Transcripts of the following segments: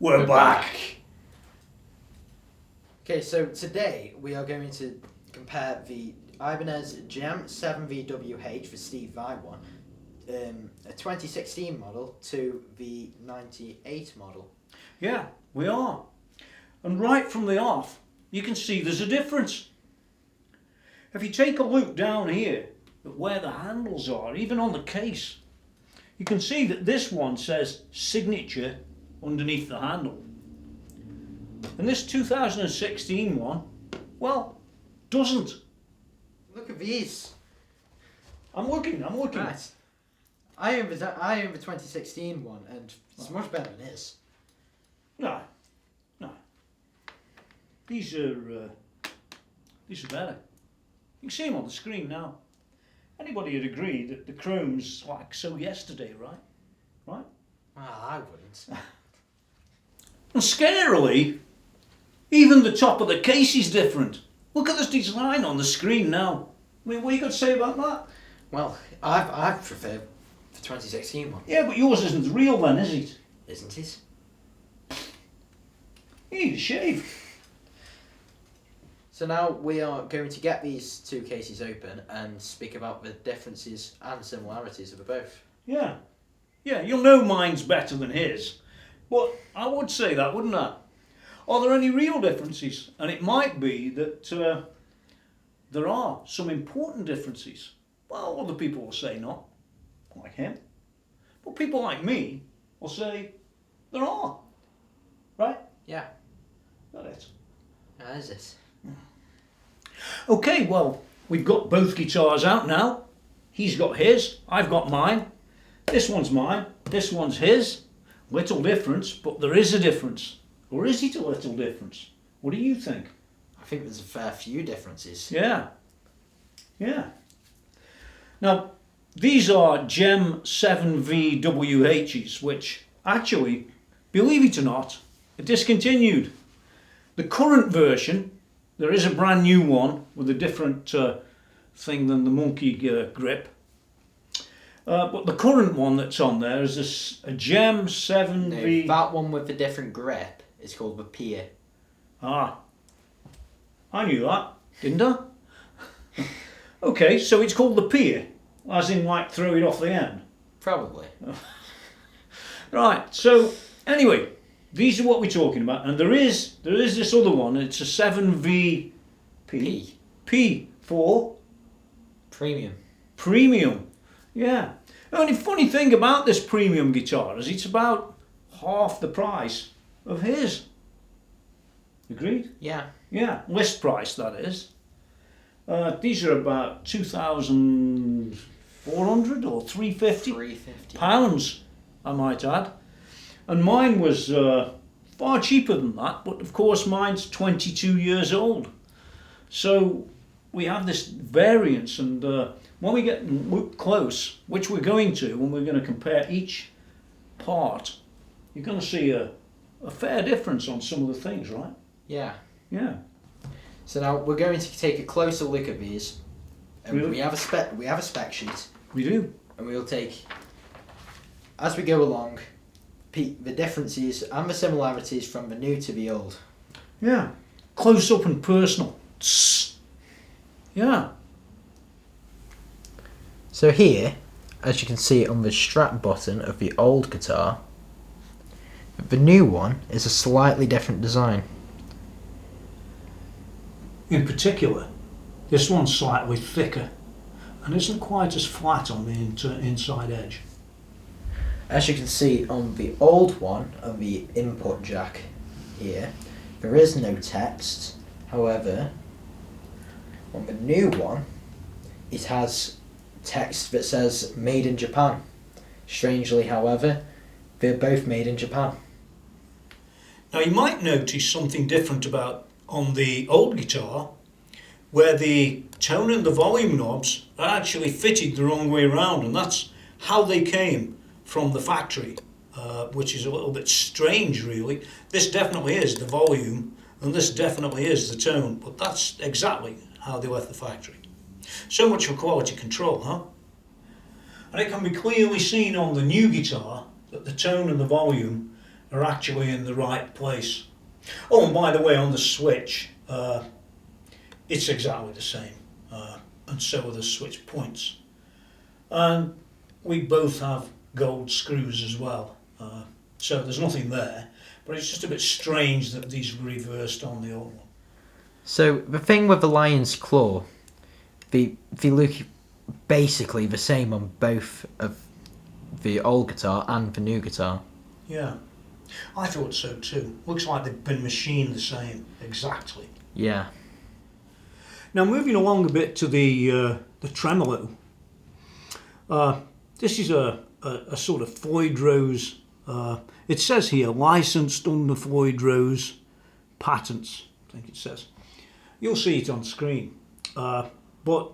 We're back. Okay, so today we are going to compare the Ibanez Gem 7VWH for Steve Vai one, a 2016 model, to the 98 model. Yeah, we are. And right from the off, you can see there's a difference. If you take a look down here at where the handles are, even on the case, you can see that this one says signature underneath the handle. And this 2016 one, well, doesn't. Look at these. I'm looking. Right. I own the 2016 one, and it's much better than his. No. These are better. You can see them on the screen now. Anybody would agree that the chrome's like so yesterday, right? Right? Well, I wouldn't. And scarily, even the top of the case is different. Look at this design on the screen now. I mean, what you got to say about that? Well, I prefer the 2016 one. Yeah, but yours isn't real then, is it? Isn't it? You need a shave. So now we are going to get these two cases open and speak about the differences and similarities of the both. Yeah, you'll know mine's better than his. But I would say that, wouldn't I? Are there any real differences? And it might be that there are some important differences. Well, other people will say not, like him. But people like me will say there are. Right? Yeah. Got it. How is it? Okay, well, we've got both guitars out now. He's got his, I've got mine. This one's mine, this one's his. Little difference, but there is a difference. Or is it a little difference? What do you think? I think there's a fair few differences. Yeah. Now, these are Gem 7VWHs, which actually, believe it or not, are discontinued. The current version, there is a brand new one with a different thing than the monkey grip. But the current one that's on there is a Gem 7V... No, that one with the different grip is called the Pier. Ah, I knew that, didn't I? Okay, so it's called the Pier, as in like throw it off the end. Probably. Right, so anyway, these are what we're talking about, and there is this other one. It's a 7V P for premium. Yeah. The only funny thing about this premium guitar is it's about half the price of his. Agreed? Yeah. Yeah, list price that is. These are about 2,400 or 350 pounds, I might add. And mine was far cheaper than that, but of course mine's 22 years old. So we have this variance, and when we get close, which we're going to, when we're going to compare each part, you're going to see a fair difference on some of the things, right? Yeah. Yeah. So now we're going to take a closer look at these. And Really? we have a spec sheet, We do. and we'll take, as we go along, the differences and the similarities from the new to the old. Yeah. Close up and personal. Yeah. So here, as you can see on the strap button of the old guitar, the new one is a slightly different design. In particular, this one's slightly thicker and isn't quite as flat on the inside edge. As you can see on the old one, on the input jack here, there is no text. However, on the new one, it has text that says "Made in Japan." Strangely, however, they're both made in Japan. Now you might notice something different about on the old guitar, where the tone and the volume knobs are actually fitted the wrong way around, and that's how they came from the factory, which is a little bit strange really. This definitely is the volume and this definitely is the tone, but that's exactly how they left the factory. So much for quality control, huh? And it can be clearly seen on the new guitar that the tone and the volume are actually in the right place. Oh, and by the way, on the switch, it's exactly the same, and so are the switch points. And we both have gold screws as well, so there's nothing there, but it's just a bit strange that these were reversed on the old one. So the thing with the lion's claw, they look basically the same on both of the old guitar and the new guitar. Yeah, I thought so too. Looks like they've been machined the same, exactly. Yeah. Now moving along a bit to the tremolo. This is a sort of Floyd Rose. It says here licensed under Floyd Rose patents. I think it says. You'll see it on screen. But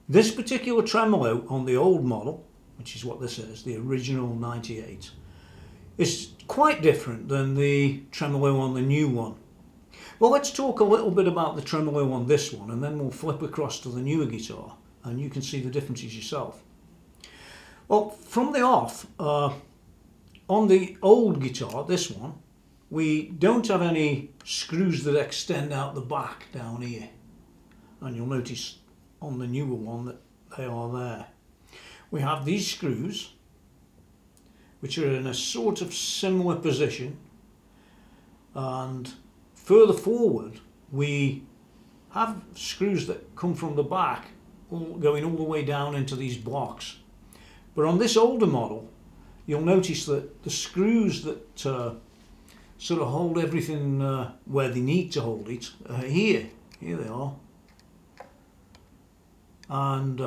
this particular tremolo on the old model, which is what this is, the original 98, is quite different than the tremolo on the new one. Well, let's talk a little bit about the tremolo on this one, and then we'll flip across to the newer guitar, and you can see the differences yourself. Well, from the off, on the old guitar, this one, we don't have any screws that extend out the back down here. And you'll notice on the newer one that they are there. We have these screws, which are in a sort of similar position, and further forward we have screws that come from the back going all the way down into these blocks. But on this older model you'll notice that the screws that sort of hold everything where they need to hold it here they are, and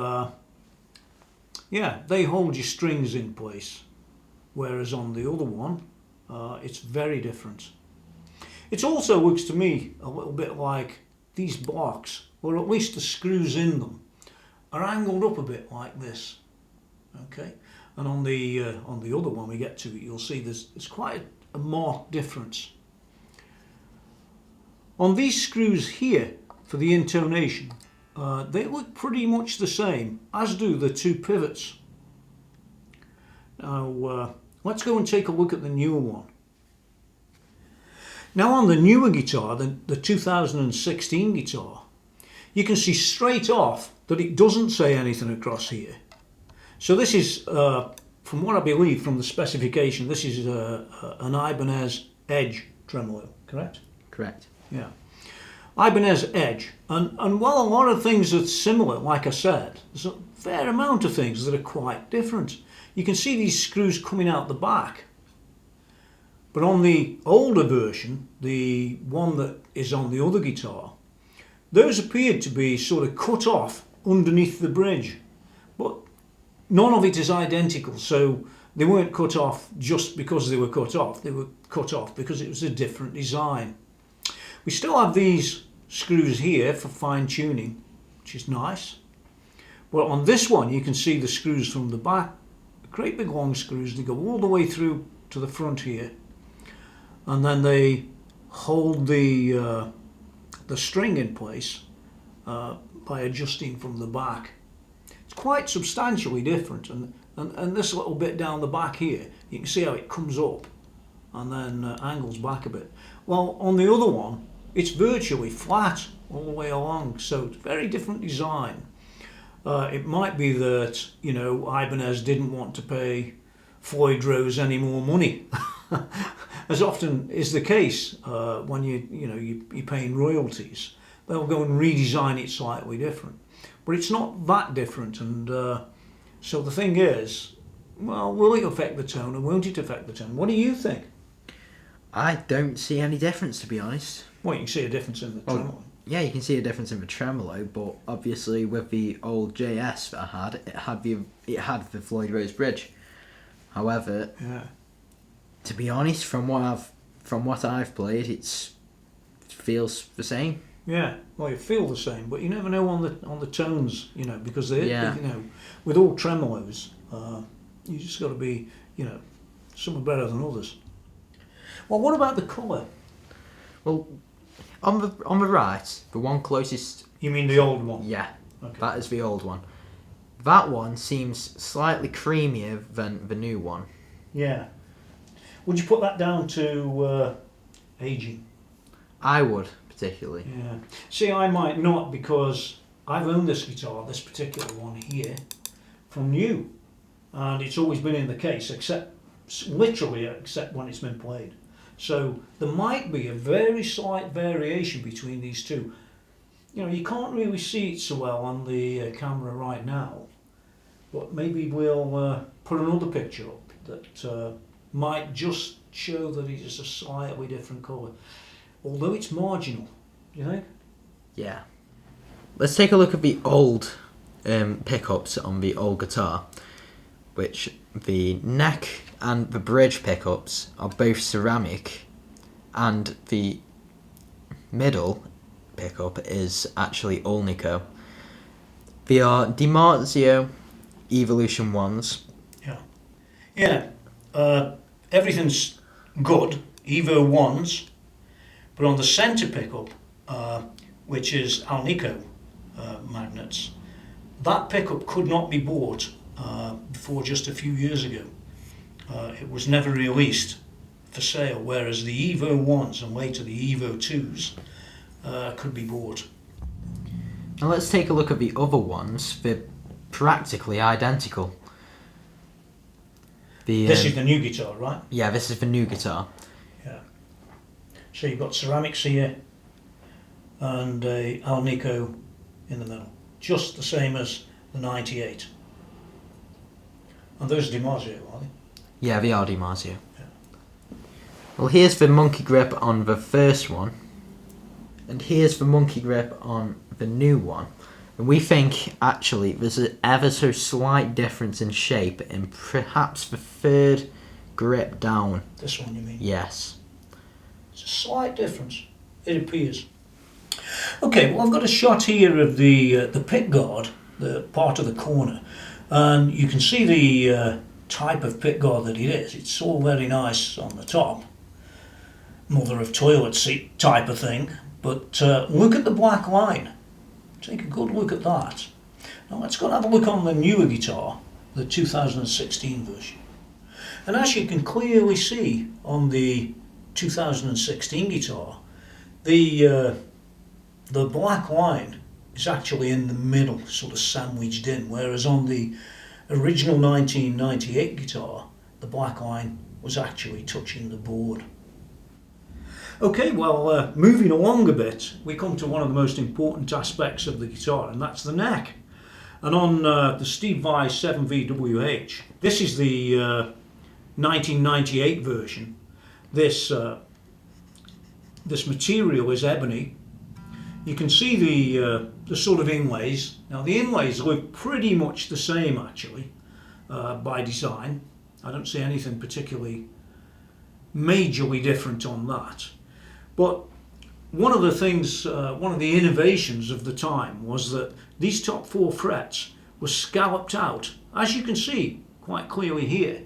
yeah, they hold your strings in place, whereas on the other one it's very different. It also looks to me a little bit like these blocks, or at least the screws in them, are angled up a bit like this. Okay, and on the other one we get to it, you'll see there's quite a marked difference. On these screws here for the intonation, they look pretty much the same, as do the two pivots. Now let's go and take a look at the newer one. Now on the newer guitar, the 2016 guitar, you can see straight off that it doesn't say anything across here. So this is, from what I believe from the specification, this is an Ibanez Edge tremolo, correct? Correct. Yeah. Ibanez Edge. And while a lot of things are similar, like I said, there's a fair amount of things that are quite different. You can see these screws coming out the back. But on the older version, the one that is on the other guitar, those appeared to be sort of cut off underneath the bridge. But none of it is identical, so they weren't cut off just because they were cut off. They were cut off because it was a different design. We still have these screws here for fine tuning, which is nice. But on this one you can see the screws from the back, great big long screws. They go all the way through to the front here, and then they hold the string in place by adjusting from the back. It's quite substantially different, and this little bit down the back here, you can see how it comes up and then angles back a bit. Well, on the other one it's virtually flat all the way along, so it's a very different design. It might be that, you know, Ibanez didn't want to pay Floyd Rose any more money, as often is the case when you're paying royalties. They'll go and redesign it slightly different, but it's not that different. And so the thing is, well, will it affect the tone or won't it affect the tone? What do you think? I don't see any difference, to be honest. Well, you can see a difference in the tremolo. Yeah, you can see a difference in the tremolo, but obviously with the old JS that I had, it had the Floyd Rose bridge. However, Yeah. to be honest, from what I've played, it feels the same. Yeah, well, you feel the same, but you never know on the tones, you know, because they, Yeah. you know, with all tremolos, you just got to be, you know, some are better than others. Well, what about the colour? Well, on the right, the one closest. You mean the old one? Yeah, Okay. that is the old one. That one seems slightly creamier than the new one. Yeah. Would you put that down to aging? I would, particularly. Yeah. See, I might not, because I've owned this guitar, this particular one here, from new. And it's always been in the case, except when it's been played. So there might be a very slight variation between these two. You know, you can't really see it so well on the camera right now, but maybe we'll put another picture up that might just show that it is a slightly different colour, although it's marginal, do you think? Yeah. Let's take a look at the old pickups on the old guitar, which the neck and the bridge pickups are both ceramic, and the middle pickup is actually Alnico. They are DiMarzio Evolution 1s. Yeah. Everything's good, Evo 1s, but on the centre pickup, which is Alnico magnets, that pickup could not be bought before just a few years ago. It was never released for sale, whereas the Evo 1s and later the Evo 2s could be bought. Now let's take a look at the other ones. They're practically identical. This is the new guitar, right? Yeah, this is the new guitar. Yeah. So you've got ceramics here and a Alnico in the middle, just the same as the 98. And those are DiMarzio, are they? Yeah, they are DiMarzio. Yeah. Well, here's the monkey grip on the first one, and here's the monkey grip on the new one. And we think actually there's an ever so slight difference in shape in perhaps the third grip down. This one, you mean? Yes. It's a slight difference, it appears. Okay, well, I've got a shot here of the pick guard, the part of the corner, and you can see the type of pick guard that it is. It's all very nice on the top, mother of toilet seat type of thing, but look at the black line. Take a good look at that. Now let's go and have a look on the newer guitar, the 2016 version. And as you can clearly see on the 2016 guitar, the black line is actually in the middle, sort of sandwiched in, whereas on the original 1998 guitar, the black line was actually touching the board. Okay, well, moving along a bit, we come to one of the most important aspects of the guitar, and that's the neck. And on the Steve Vai 7VWH, this is the 1998 version. This material is ebony. You can see the sort of inlays. Now the inlays look pretty much the same actually by design. I don't see anything particularly majorly different on that. But one of the things, one of the innovations of the time was that these top four frets were scalloped out, as you can see quite clearly here.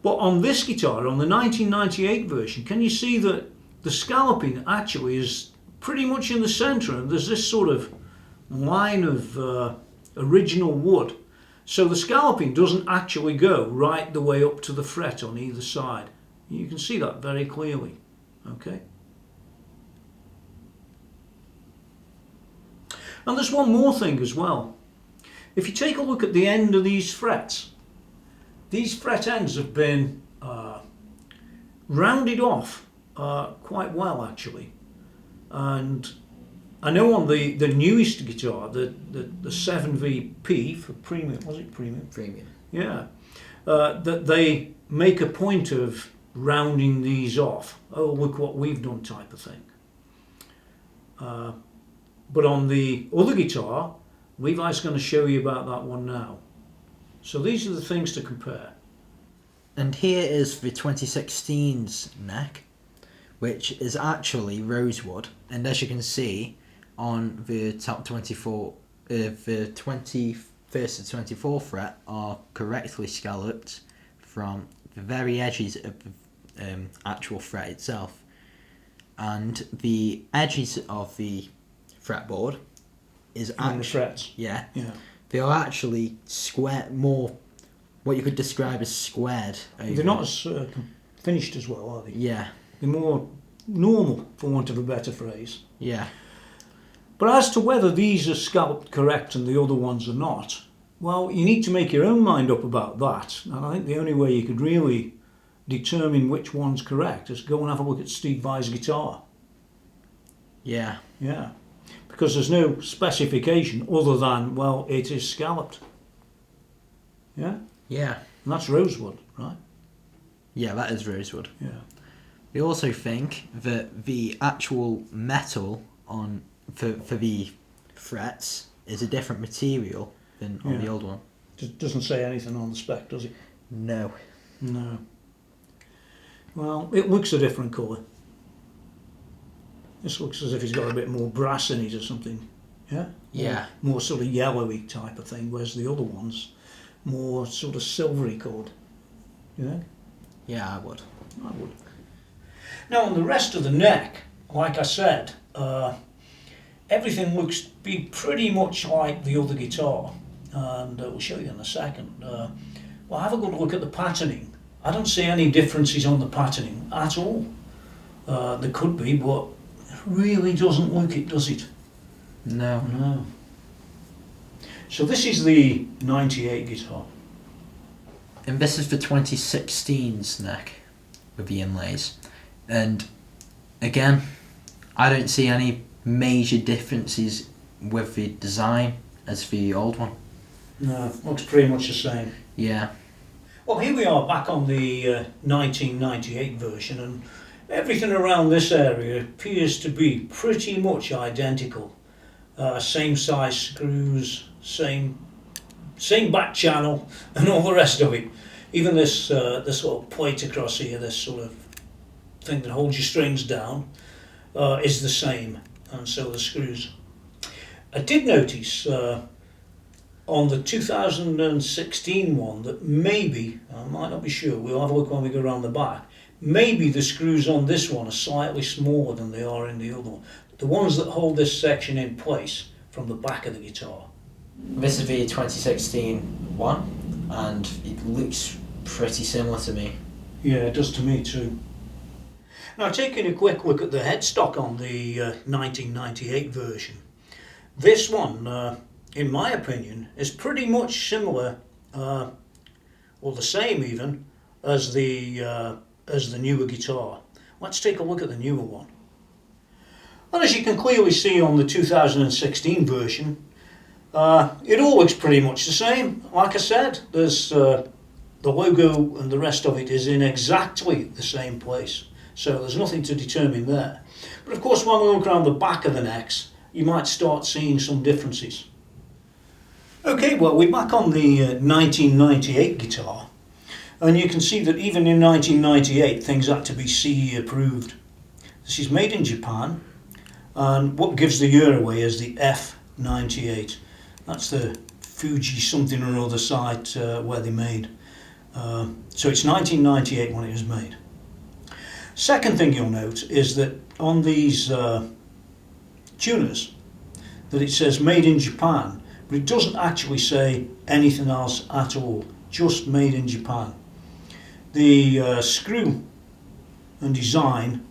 But on this guitar, on the 1998 version, can you see that the scalloping actually is pretty much in the centre, and there's this sort of line of original wood. So the scalloping doesn't actually go right the way up to the fret on either side. You can see that very clearly. Okay. And there's one more thing as well. If you take a look at the end of these frets, these fret ends have been rounded off quite well actually. And I know on the newest guitar, the 7VP for premium, was it premium? Premium. Yeah. That they make a point of rounding these off. Oh, look what we've done type of thing. But on the other guitar, Levi's going to show you about that one now. So these are the things to compare. And here is the 2016's neck, which is actually rosewood. And as you can see on the top 24, the 21st to 24th fret are correctly scalloped from the very edges of the actual fret itself. And the edges of the fretboard is actually, the frets. Yeah. Yeah. They are actually square, more what you could describe as squared. They're not as finished as well, are they? Yeah. They're more normal, for want of a better phrase. Yeah. But as to whether these are scalped correct and the other ones are not, well, you need to make your own mind up about that. And I think the only way you could really determine which one's correct is go and have a look at Steve Vai's guitar. Yeah. Yeah. Because there's no specification other than, well, it is scalloped. Yeah? Yeah. And that's rosewood, right? Yeah, that is rosewood. Yeah. We also think that the actual metal for the frets is a different material than on the old one. Doesn't say anything on the spec, does it? No. No. Well, it looks a different colour. This looks as if he's got a bit more brass in it or something. Yeah? Yeah. More sort of yellowy type of thing, whereas the other one's more sort of silvery coloured. You know? Yeah, I would. I would. Now on the rest of the neck, like I said, everything looks to be pretty much like the other guitar, and we'll show you in a second. Well, have a good look at the patterning. I don't see any differences on the patterning at all. There could be, but it really doesn't look it, does it? No. No. So this is the 98 guitar. And this is the 2016's neck with the inlays. And again, I don't see any major differences with the design as the old one. No, looks pretty much the same. Yeah. Well, here we are back on the 1998 version, and everything around this area appears to be pretty much identical. Same size screws, same back channel, and all the rest of it. Even this little plate across here, this sort of thing that holds your strings down, is the same, and so the screws. I did notice on the 2016 one that maybe, I might not be sure, we'll have a look when we go around the back, maybe the screws on this one are slightly smaller than they are in the other one. The ones that hold this section in place from the back of the guitar. This is the 2016 one, and it looks pretty similar to me. Yeah, it does to me too. Now, taking a quick look at the headstock on the 1998 version, this one, in my opinion, is pretty much similar, or the same even, as the newer guitar. Let's take a look at the newer one. Well, as you can clearly see on the 2016 version, it all looks pretty much the same. Like I said, there's the logo and the rest of it is in exactly the same place. So there's nothing to determine there. But of course, when we look around the back of the necks, you might start seeing some differences. Okay, well, we're back on the 1998 guitar, and you can see that even in 1998 things had to be CE approved. This is made in Japan, and what gives the year away is the F98. That's the Fuji something or other site where they made. So it's 1998 when it was made. Second thing you'll note is that on these tuners that it says made in Japan, but it doesn't actually say anything else at all, just made in Japan. The screw and design,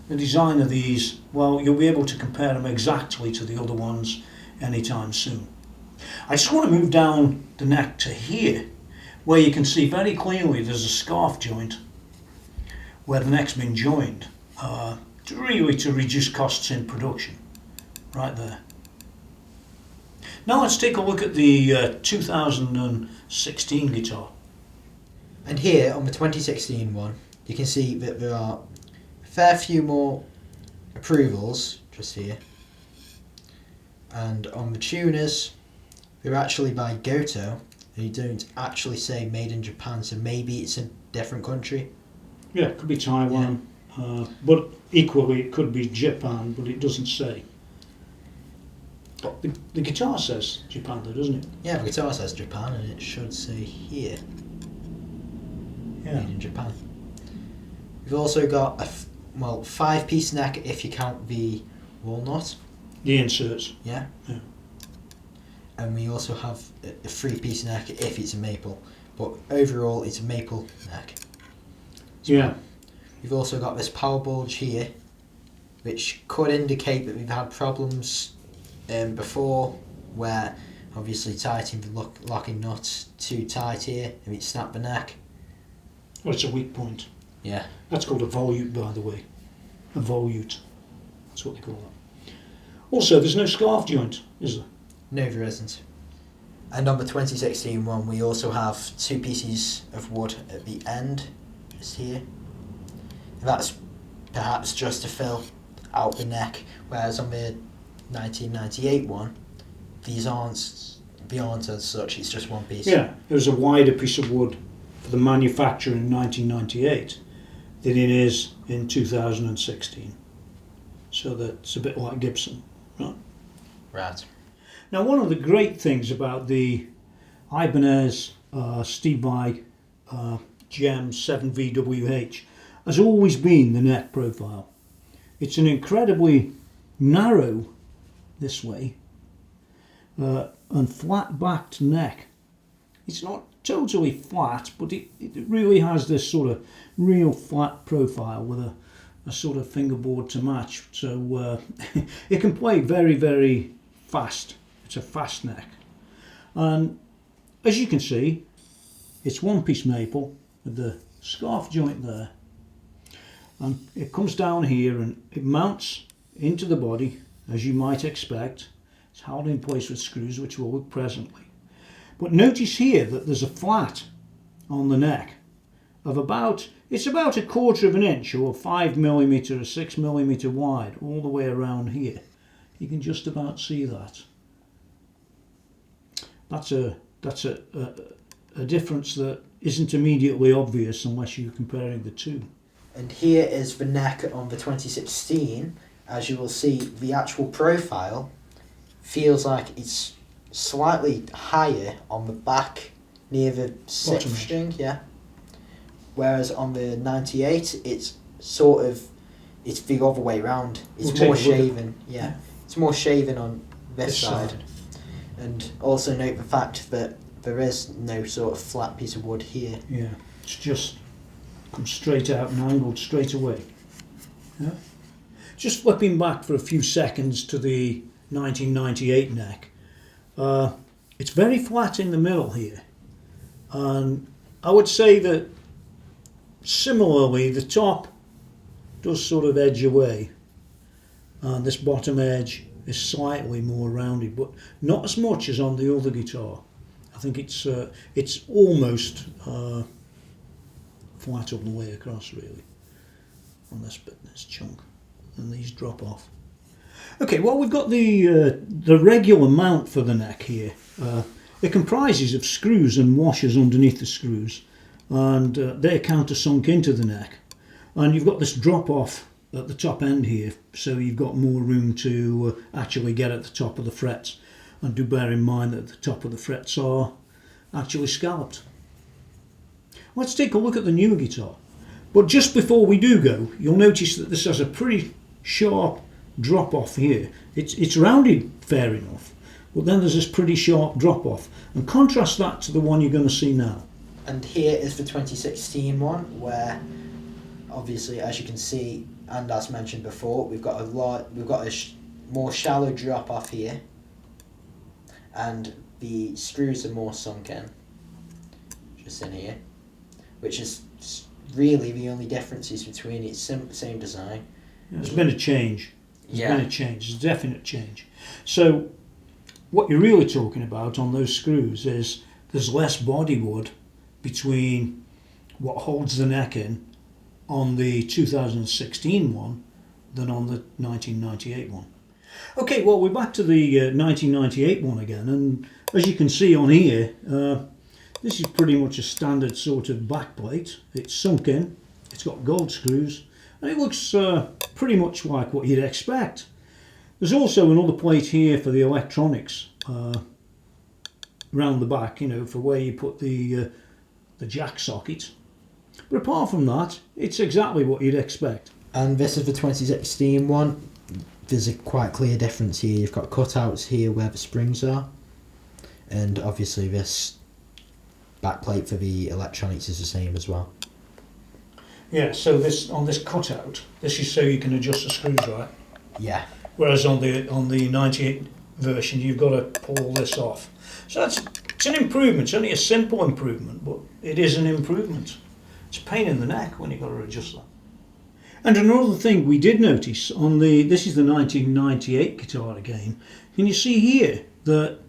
the design of these, well, you'll be able to compare them exactly to the other ones anytime soon. I just want to move down the neck to here, where you can see very clearly there's a scarf joint where the neck's been joined, to reduce costs in production, right there. Now let's take a look at the 2016 guitar. And here on the 2016 one, you can see that there are a fair few more approvals just here. And on the tuners, they're actually by Goto, and you don't actually say made in Japan, so maybe it's a different country. Yeah, it could be Taiwan, but equally it could be Japan, but it doesn't say. The guitar says Japan though, doesn't it? Yeah, the guitar says Japan, and it should say here, Yeah. made in Japan. We've also got a 5-piece neck if you count the walnut. The inserts. Yeah. Yeah. And we also have a 3-piece neck if it's a maple, but overall it's a maple neck. Yeah. We've also got this power bulge here, which could indicate that we've had problems before, where obviously tightening the locking nuts too tight here and it snapped the neck. Well, it's a weak point. Yeah. That's called a volute, by the way. A volute. That's what they call that. Also, there's no scarf joint, is there? No, there isn't. And on the 2016 one, we also have 2 pieces of wood at the end, just here. That's perhaps just to fill out the neck, whereas on the 1998 one, these aren't as such, it's just one piece. Yeah, it was a wider piece of wood for the manufacture in 1998 than it is in 2016. So that's a bit like Gibson, right? Right. Now, one of the great things about the Ibanez Steve Vai Gem 7VWH has always been the neck profile. It's an incredibly narrow, this way, and flat-backed neck. It's not totally flat, but it really has this sort of real flat profile with a sort of fingerboard to match. So it can play very, very fast. It's a fast neck. And as you can see, it's one-piece maple with the scarf joint there. And it comes down here and it mounts into the body, as you might expect. It's held in place with screws, which we'll look presently. But notice here that there's a flat on the neck of it's about 1/4 of an inch, or 5mm or 6mm wide, all the way around here. You can just about see that. That's a difference that isn't immediately obvious unless you're comparing the two. And here is the neck on the 2016. As you will see, the actual profile feels like it's slightly higher on the back near the 6th string, yeah. Whereas on the 98, it's the other way round. It's more shaven, yeah. It's more shaven on this side. And also note the fact that there is no sort of flat piece of wood here. Yeah, it's just comes straight out and angled straight away. Yeah. Just flipping back for a few seconds to the 1998 neck. It's very flat in the middle here, and I would say that similarly the top does sort of edge away, and this bottom edge is slightly more rounded, but not as much as on the other guitar. I think it's almost flat all the way across, really, on this bit, this chunk, and these drop off. Okay, well, we've got the regular mount for the neck here. It comprises of screws and washers underneath the screws, and they're countersunk into the neck. And you've got this drop off at the top end here, so you've got more room to actually get at the top of the frets. And do bear in mind that the top of the frets are actually scalloped. Let's take a look at the newer guitar. But just before we do go, you'll notice that this has a pretty sharp drop off here. It's rounded fair enough, but then there's this pretty sharp drop off. And contrast that to the one you're going to see now. And here is the 2016 one, where obviously, as you can see, and as mentioned before, we've got a more shallow drop off here, and the screws are more sunk in, just in here, which is really the only differences between it. Same design. There's been a change. There's been a change. There's a definite change. So what you're really talking about on those screws is there's less bodywood between what holds the neck in on the 2016 one than on the 1998 one. Okay, well, we're back to the 1998 one again, and as you can see on here, this is pretty much a standard sort of backplate. It's sunk in, it's got gold screws, and it looks pretty much like what you'd expect. There's also another plate here for the electronics round the back, you know, for where you put the jack socket. But apart from that, it's exactly what you'd expect. And this is the 2016 one. There's a quite clear difference here. You've got cutouts here where the springs are, and obviously this backplate for the electronics is the same as well. Yeah, so this on this cutout, this is so you can adjust the screws, right? Yeah. Whereas on the 98 version, you've got to pull all this off. So it's an improvement. It's only a simple improvement, but it is an improvement. It's a pain in the neck when you've got to adjust that. And another thing we did notice on this is the 1998 guitar again. Can you see here that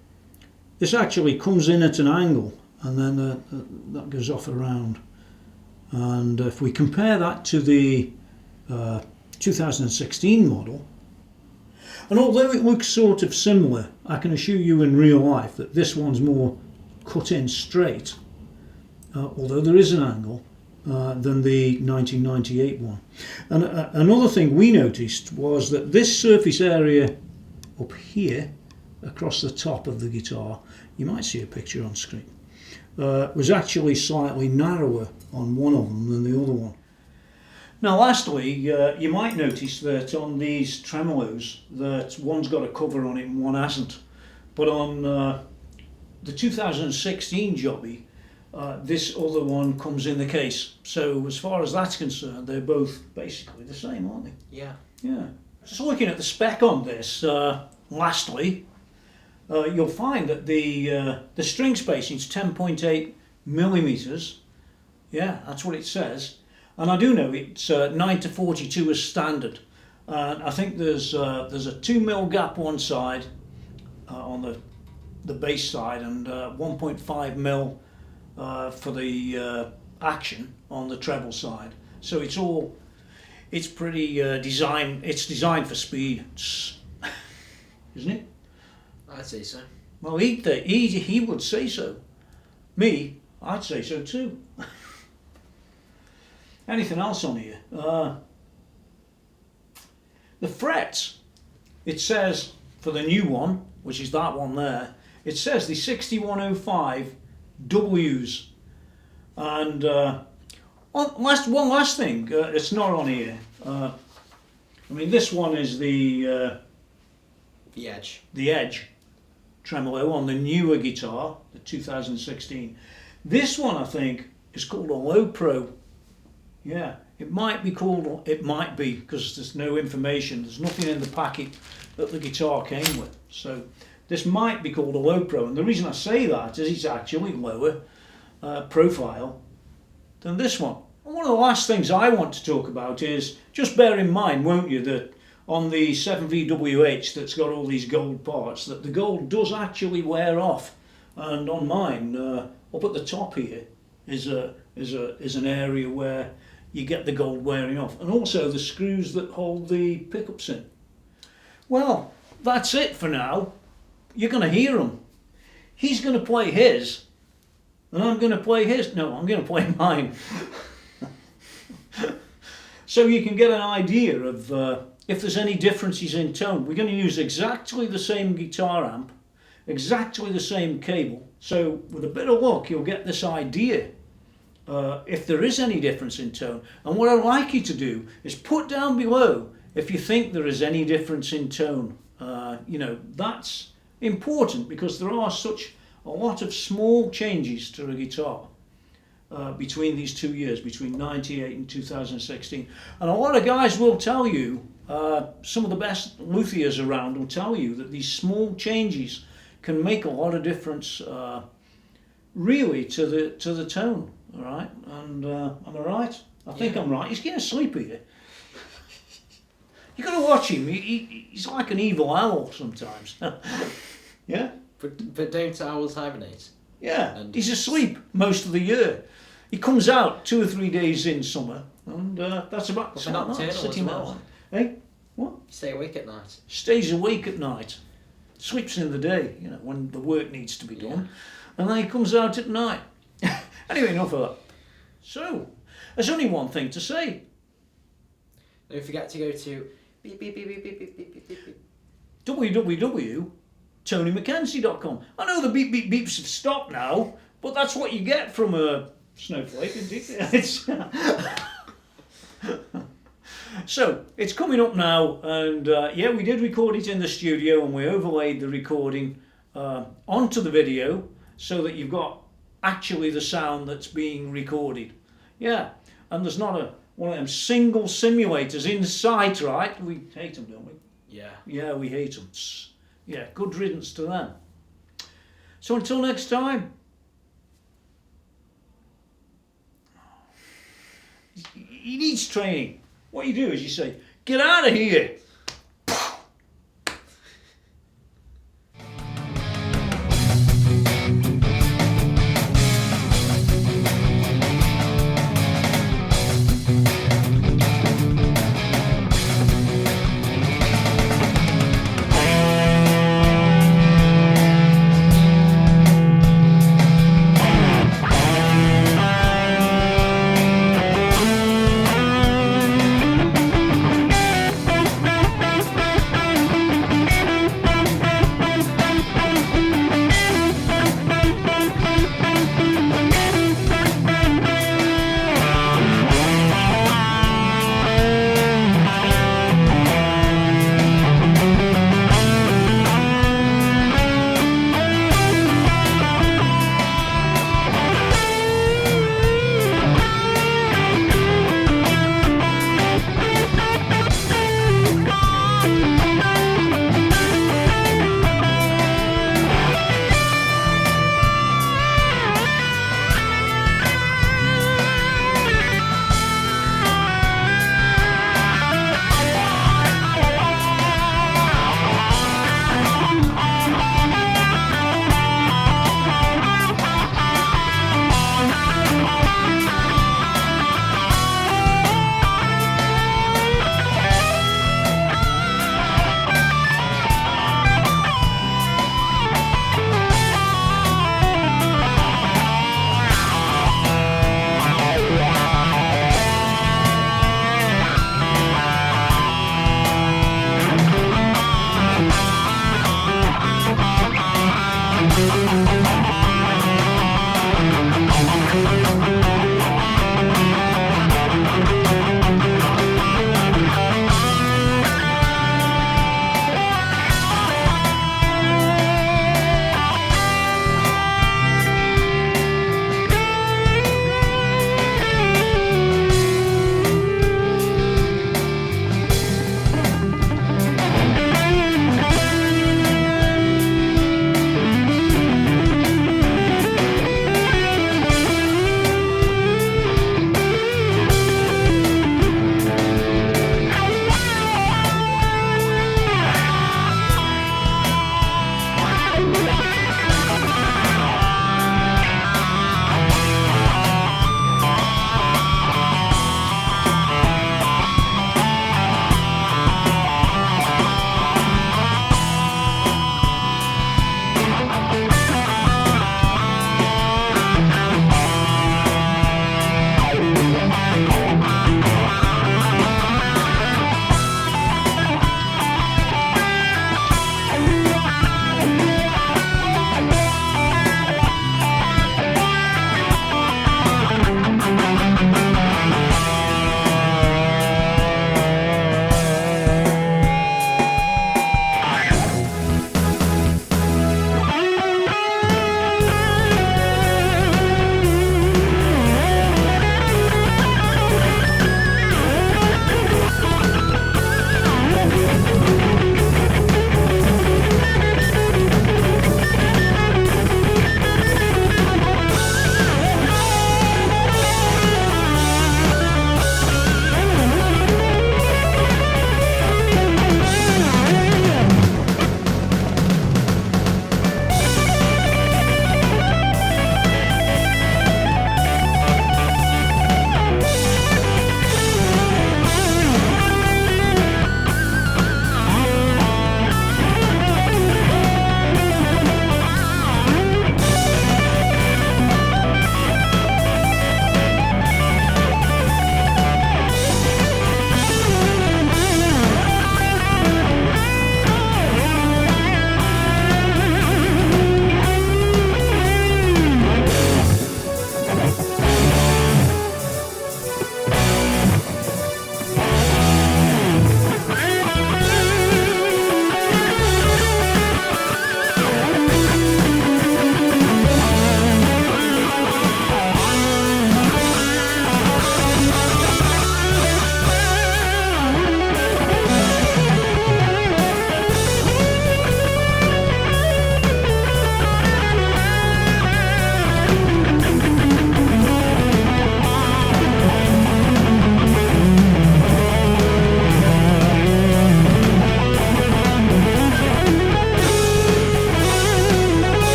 this actually comes in at an angle, and then that goes off around. And if we compare that to the 2016 model, and although it looks sort of similar, I can assure you in real life that this one's more cut in straight, although there is an angle, than the 1998 one. And another thing we noticed was that this surface area up here, across the top of the guitar, you might see a picture on screen, was actually slightly narrower on one of them than the other one. Now lastly, you might notice that on these tremolos that one's got a cover on it and one hasn't. But on the 2016 Jobby, this other one comes in the case. So as far as that's concerned, they're both basically the same, aren't they? Yeah. Yeah. Just looking at the spec on this, lastly, you'll find that the string spacing is 10.8 millimeters. Yeah, that's what it says. And I do know it's 9:42 as standard. I think there's a 2mm gap one side on the bass side, and 1.5mm for the action on the treble side. So it's pretty designed. It's designed for speed, isn't it? I'd say so. Well, he would say so. Me, I'd say so too. Anything else on here? The frets, it says for the new one, which is that one there, it says the 6105 Ws. And one last thing, it's not on here. I mean, this one is the Edge tremolo on the newer guitar, the 2016. This one, I think, is called a Low Pro. Yeah, it might be, because there's no information, there's nothing in the packet that the guitar came with. So this might be called a Low Pro, and the reason I say that is it's actually lower profile than this one. And one of the last things I want to talk about is, just bear in mind, won't you, that on the 7VWH that's got all these gold parts, that the gold does actually wear off. And on mine, up at the top here, is an area where you get the gold wearing off, and also the screws that hold the pickups in. Well, that's it for now. You're going to hear him. He's going to play his, and I'm going to play his. No, I'm going to play mine. So you can get an idea of if there's any differences in tone. We're going to use exactly the same guitar amp, exactly the same cable. So with a bit of luck, you'll get this idea if there is any difference in tone. And what I'd like you to do is put down below if you think there is any difference in tone. That's important, because there are such a lot of small changes to a guitar between these 2 years, between 98 and 2016. And a lot of guys will tell you, some of the best luthiers around will tell you that these small changes can make a lot of difference really to the tone. All right, and am I right? I think I'm right. He's getting sleepy here. You got to watch him. He's like an evil owl sometimes. Yeah. But don't owls hibernate? Yeah. He's asleep most of the year. He comes out 2 or 3 days in summer, and that's about the nocturnal as well. Hey, what? You stay awake at night. Stays awake at night. Sleeps in the day, when the work needs to be done, and then he comes out at night. Anyway, enough of that. So, there's only one thing to say. Don't forget to go to www.TonyMcKenzie.com. I know the beep beep beeps have stopped now, but that's what you get from a snowflake, isn't it? So, it's coming up now, and we did record it in the studio, and we overlaid the recording onto the video so that you've got actually the sound that's being recorded. Yeah, and there's not one of them single simulators in sight, right? We hate them, don't we? Yeah. Yeah, we hate them. Yeah, good riddance to them. So until next time. He needs training. What you do is you say, get out of here.